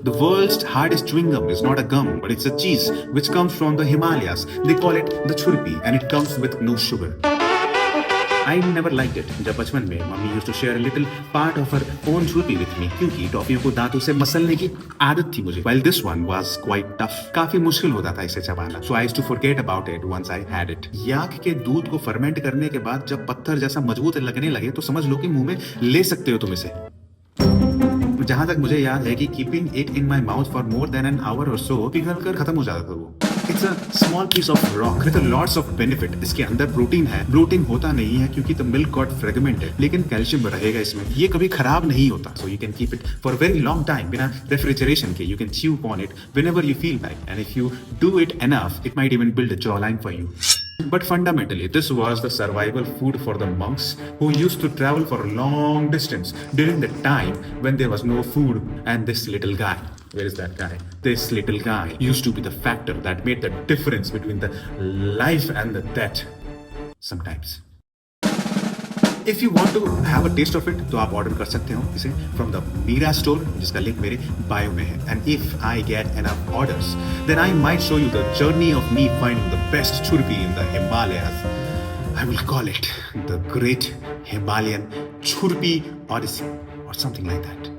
The world's hardest chewing gum is not a gum, but it's a cheese which comes from the Himalayas. They call it the churpi and it comes with no sugar. I never liked it. जब बचपन में mummy used to share a little part of her own churpi with me क्योंकि टॉफियों को दांतों से मसलने की आदत थी मुझे. While this one was quite tough. काफी मुश्किल होता था इसे चबाना. So I used to forget about it once I had it. याक के दूध को फर्मेंट करने के बाद जब पत्थर जैसा मजबूत लगने लगे तो समझ लो कि मुंह में ले सकते हो तुम इसे. जहां तक मुझे याद है कि keeping it in my mouth for more than an hour और सो पिघल कर खत्म हो जाता था वो. It's a small piece of rock with lots of benefit. इसके अंदर प्रोटीन है. प्रोटीन होता नहीं है क्योंकि द मिल्क गॉट फ्रेगमेंटेड, लेकिन कैल्शियम रहेगा इसमें. ये कभी खराब नहीं होता. So you can keep it for very long time बिना रेफ्रिजरेशन के. You can chew on it whenever you feel like, and if you do it enough it might even build a jawline for you. But fundamentally, this was the survival food for the monks who used to travel for a long distance during the time when there was no food. And this little guy, where is that guy? This little guy used to be the factor that made the difference between the life and the death sometimes. If you want to have a taste of it, तो आप order कर सकते हो इसे from the Mira store, जिसका link मेरे bio में है. And if I get enough orders, then I might show you the journey of me finding the best churpi in the Himalayas. I will call it the Great Himalayan Churpi Odyssey or something like that.